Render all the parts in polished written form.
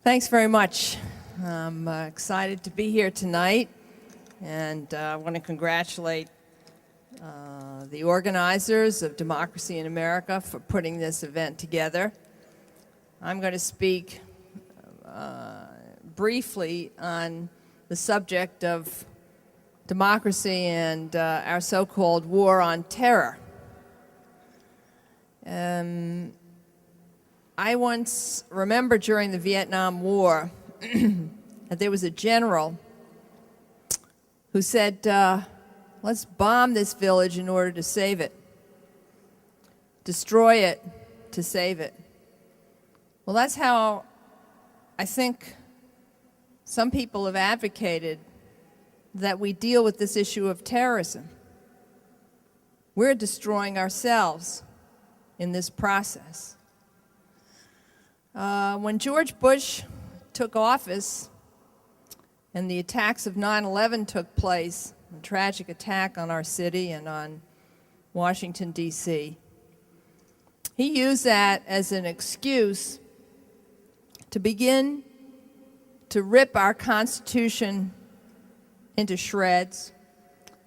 Thanks very much. I'm excited to be here tonight, and I want to congratulate the organizers of Democracy in America for putting this event together. I'm going to speak briefly on the subject of democracy and our so-called war on terror. I once remember during the Vietnam War that there was a general who said, let's bomb this village in order to save it. Destroy it to save it. Well, that's how I think some people have advocated that we deal with this issue of terrorism. We're destroying ourselves in this process. When George Bush took office and the attacks of 9/11 took place, a tragic attack on our city and on Washington, D.C., he used that as an excuse to begin to rip our Constitution into shreds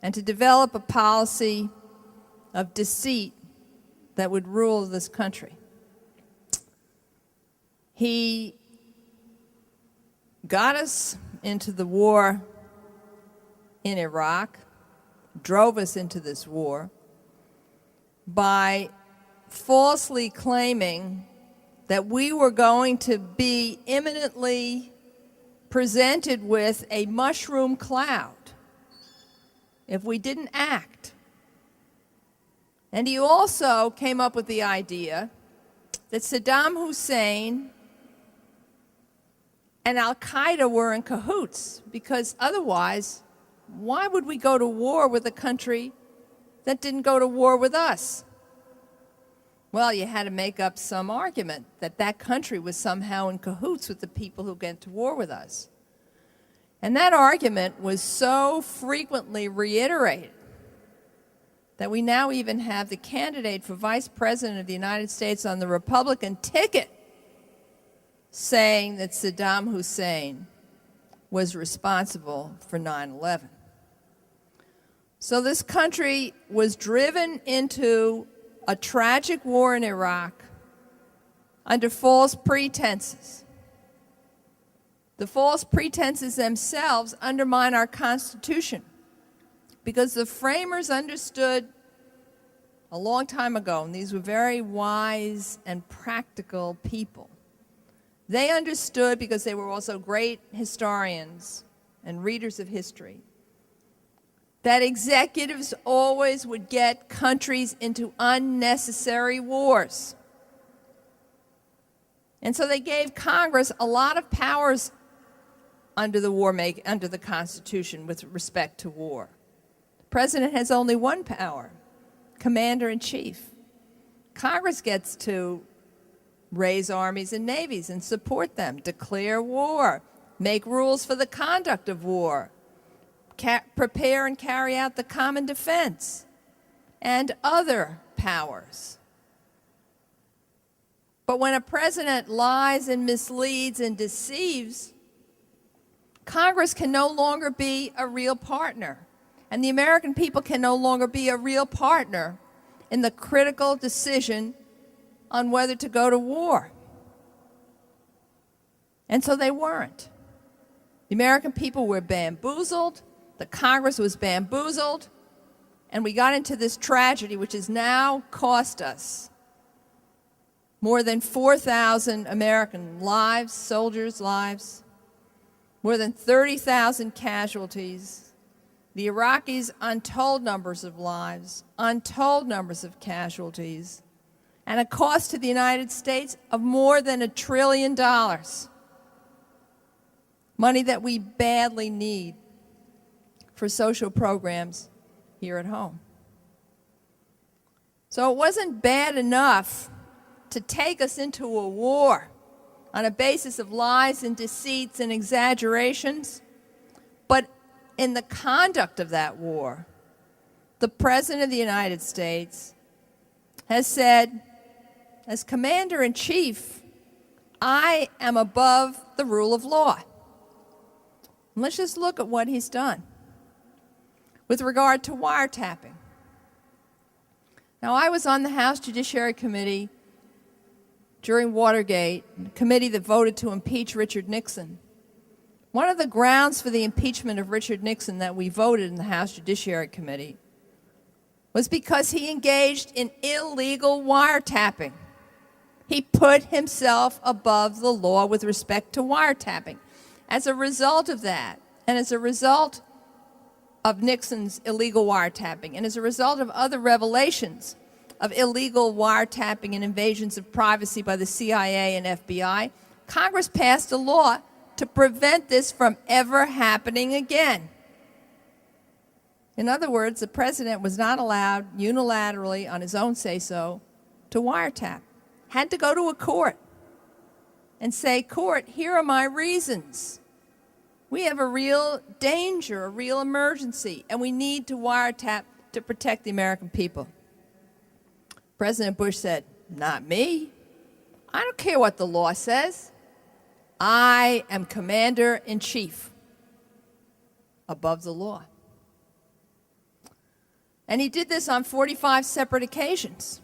and to develop a policy of deceit that would rule this country. He got us into the war in Iraq, drove us into this war by falsely claiming that we were going to be imminently presented with a mushroom cloud if we didn't act. And he also came up with the idea that Saddam Hussein and Al-Qaeda were in cahoots, because otherwise, why would we go to war with a country that didn't go to war with us? Well, you had to make up some argument that that country was somehow in cahoots with the people who went to war with us. And that argument was so frequently reiterated that we now even have the candidate for Vice President of the United States on the Republican ticket saying that Saddam Hussein was responsible for 9/11. So this country was driven into a tragic war in Iraq under false pretenses. The false pretenses themselves undermine our Constitution, because the framers understood a long time ago, and these were very wise and practical people. They understood, because they were also great historians and readers of history, that executives always would get countries into unnecessary wars. And so they gave Congress a lot of powers under the Constitution with respect to war. The president has only one power, commander-in-chief. Congress gets to raise armies and navies and support them, declare war, make rules for the conduct of war, prepare and carry out the common defense, and other powers. But when a president lies and misleads and deceives, Congress can no longer be a real partner, and the American people can no longer be a real partner in the critical decision on whether to go to war. And so they weren't. The American people were bamboozled, the Congress was bamboozled, and we got into this tragedy which has now cost us more than 4,000 American lives, soldiers' lives, more than 30,000 casualties, the Iraqis' untold numbers of lives, untold numbers of casualties, and a cost to the United States of more than $1 trillion. Money that we badly need for social programs here at home. So it wasn't bad enough to take us into a war on a basis of lies and deceits and exaggerations, but in the conduct of that war, the President of the United States has said, as Commander-in-Chief, I am above the rule of law. And let's just look at what he's done with regard to wiretapping. Now, I was on the House Judiciary Committee during Watergate, the committee that voted to impeach Richard Nixon. One of the grounds for the impeachment of Richard Nixon that we voted in the House Judiciary Committee was because he engaged in illegal wiretapping. He put himself above the law with respect to wiretapping. As a result of that, and as a result of Nixon's illegal wiretapping, and as a result of other revelations of illegal wiretapping and invasions of privacy by the CIA and FBI, Congress passed a law to prevent this from ever happening again. In other words, the president was not allowed unilaterally, on his own say-so, to wiretap. Had to go to a court and say, "Court, here are my reasons. We have a real danger, a real emergency, and we need to wiretap to protect the American people." President Bush said, "Not me. I don't care what the law says. I am commander-in-chief above the law." And he did this on 45 separate occasions.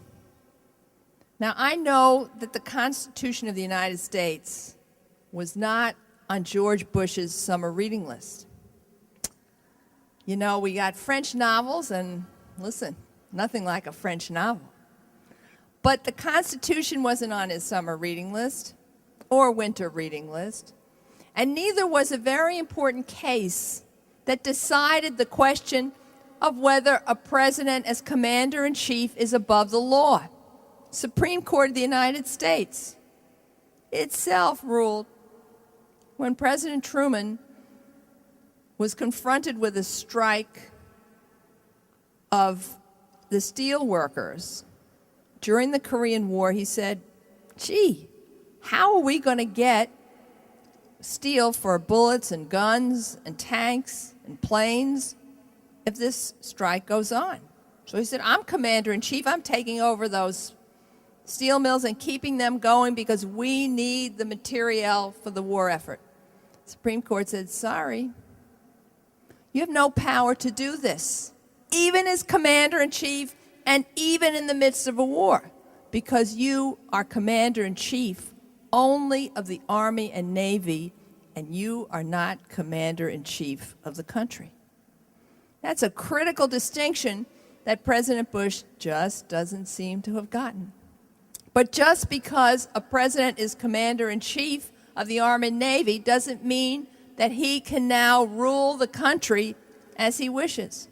Now, I know that the Constitution of the United States was not on George Bush's summer reading list. You know, we got French novels, and listen, nothing like a French novel. But the Constitution wasn't on his summer reading list or winter reading list, and neither was a very important case that decided the question of whether a president as commander-in-chief is above the law. Supreme Court of the United States itself ruled when President Truman was confronted with a strike of the steel workers during the Korean War, he said, "Gee, how are we going to get steel for bullets and guns and tanks and planes if this strike goes on?" So he said, "I'm commander-in-chief. I'm taking over those steel mills and keeping them going because we need the material for the war effort." The Supreme Court said, "Sorry, you have no power to do this, even as commander-in-chief and even in the midst of a war, because you are commander-in-chief only of the Army and Navy, and you are not commander-in-chief of the country." That's a critical distinction that President Bush just doesn't seem to have gotten. But just because a president is commander-in-chief of the Army and Navy doesn't mean that he can now rule the country as he wishes.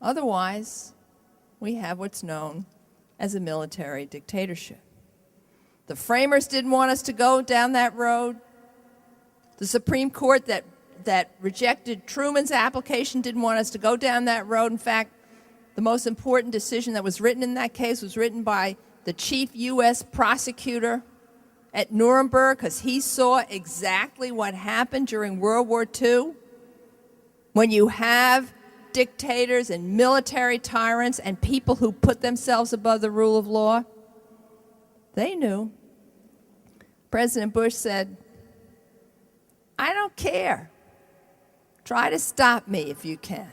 Otherwise, we have what's known as a military dictatorship. The framers didn't want us to go down that road. The Supreme Court that rejected Truman's application didn't want us to go down that road. In fact, the most important decision that was written in that case was written by the chief U.S. prosecutor at Nuremberg, because he saw exactly what happened during World War II. When you have dictators and military tyrants and people who put themselves above the rule of law, they knew. President Bush said, "I don't care. Try to stop me if you can."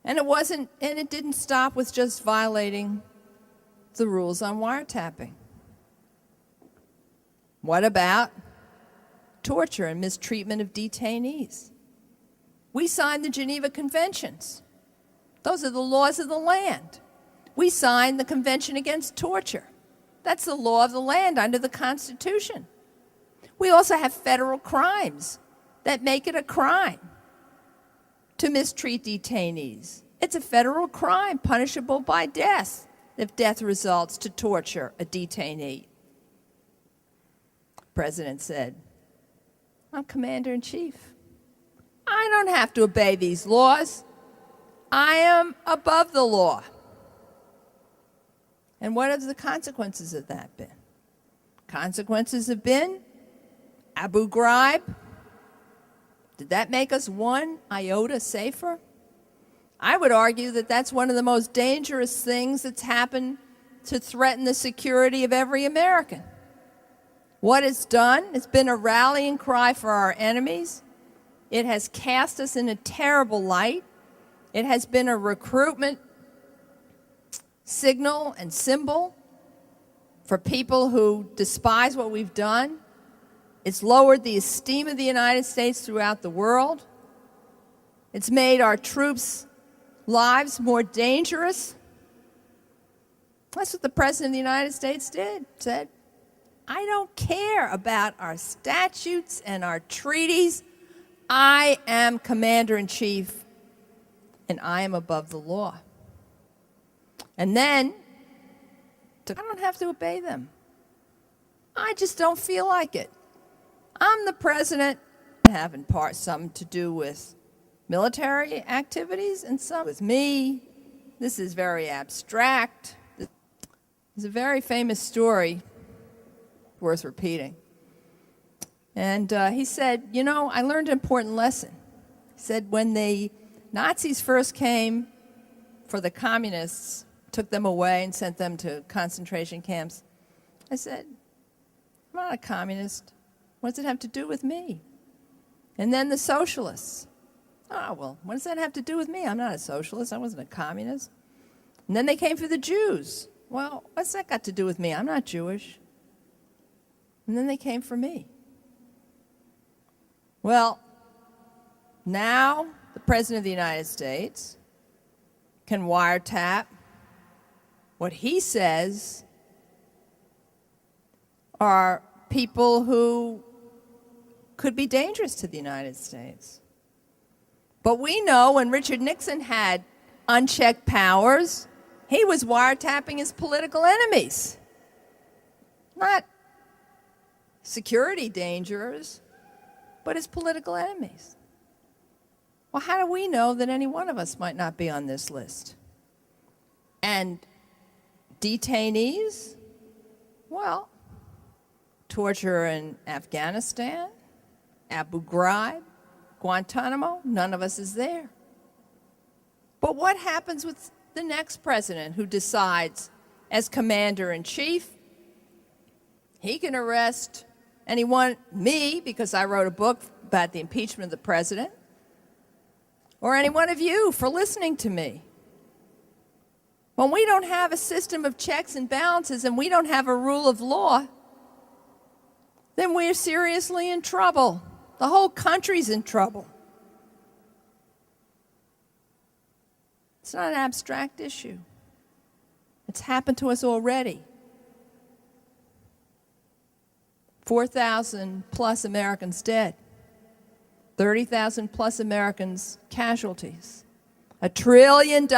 And it didn't stop with just violating the rules on wiretapping. What about torture and mistreatment of detainees? We signed the Geneva Conventions. Those are the laws of the land. We signed the Convention Against Torture. That's the law of the land under the Constitution. We also have federal crimes that make it a crime to mistreat detainees. It's a federal crime punishable by death if death results to torture a detainee. The president said, "I'm commander-in-chief. I don't have to obey these laws. I am above the law." And what have the consequences of that been? Consequences have been Abu Ghraib. Did that make us one iota safer? I would argue that that's one of the most dangerous things that's happened to threaten the security of every American. What it's done, it's been a rallying cry for our enemies. It has cast us in a terrible light. It has been a recruitment signal and symbol for people who despise what we've done. It's lowered the esteem of the United States throughout the world. It's made our troops' lives more dangerous. That's what the President of the United States said, I don't care about our statutes and our treaties. I am Commander-in-Chief, and I am above the law. And then, I don't have to obey them. I just don't feel like it. I'm the president, having some to do with military activities and some with me. This is very abstract. There's a very famous story worth repeating. And he said, I learned an important lesson. He said, when the Nazis first came for the communists, took them away and sent them to concentration camps, I said, I'm not a communist. What does it have to do with me? And then the socialists. Oh, well, what does that have to do with me? I'm not a socialist. I wasn't a communist. And then they came for the Jews. Well, what's that got to do with me? I'm not Jewish. And then they came for me. Well, now the President of the United States can wiretap what he says are people who could be dangerous to the United States. But we know when Richard Nixon had unchecked powers, he was wiretapping his political enemies, not security dangers, but his political enemies. Well, how do we know that any one of us might not be on this list? And detainees? Well, torture in Afghanistan, Abu Ghraib, Guantanamo, none of us is there. But what happens with the next president who decides, as commander-in-chief, he can arrest anyone, me, because I wrote a book about the impeachment of the president, or any one of you for listening to me. When we don't have a system of checks and balances and we don't have a rule of law, then we're seriously in trouble. The whole country's in trouble. It's not an abstract issue. It's happened to us already. 4,000 plus Americans dead. 30,000 plus Americans casualties. $1 trillion.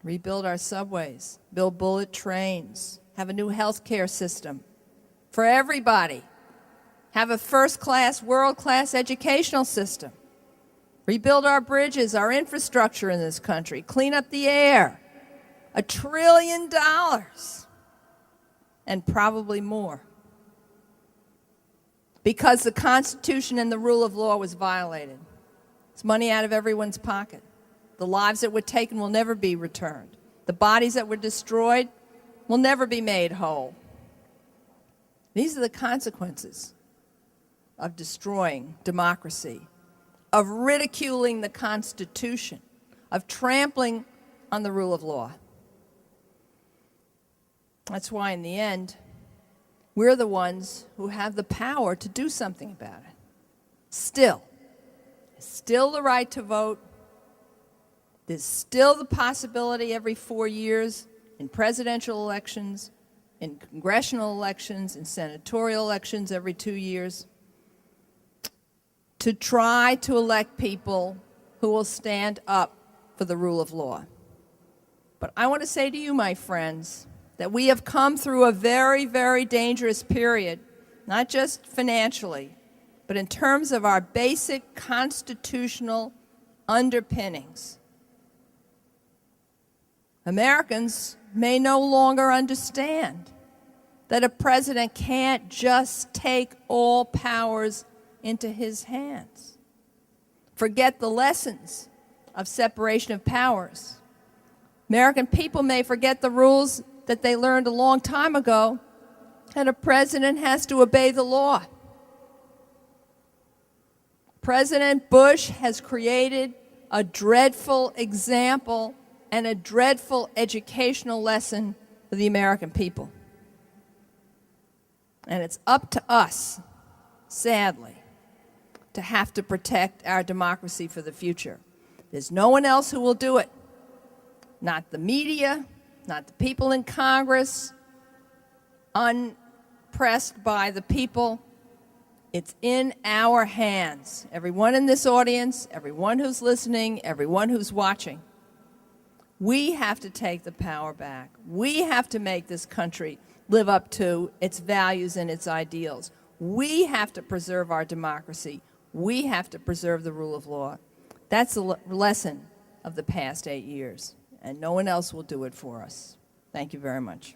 Rebuild our subways, build bullet trains, have a new health care system for everybody, have a first-class, world-class educational system, rebuild our bridges, our infrastructure in this country, clean up the air. $1 trillion, and probably more, because the Constitution and the rule of law was violated. It's money out of everyone's pocket. The lives that were taken will never be returned. The bodies that were destroyed will never be made whole. These are the consequences of destroying democracy, of ridiculing the Constitution, of trampling on the rule of law. That's why, in the end, we're the ones who have the power to do something about it. Still the right to vote. There's still the possibility every 4 years in presidential elections, in congressional elections, in senatorial elections every 2 years, to try to elect people who will stand up for the rule of law. But I want to say to you, my friends, that we have come through a very, very dangerous period, not just financially, but in terms of our basic constitutional underpinnings. Americans may no longer understand that a president can't just take all powers into his hands. Forget the lessons of separation of powers. American people may forget the rules that they learned a long time ago And a president has to obey the law. President Bush has created a dreadful example and a dreadful educational lesson for the American people. And it's up to us, sadly, to have to protect our democracy for the future. There's no one else who will do it. Not the media, not the people in Congress, unpressed by the people. It's in our hands. Everyone in this audience, everyone who's listening, everyone who's watching. We have to take the power back. We have to make this country live up to its values and its ideals. We have to preserve our democracy. We have to preserve the rule of law. That's the lesson of the past 8 years, and no one else will do it for us. Thank you very much.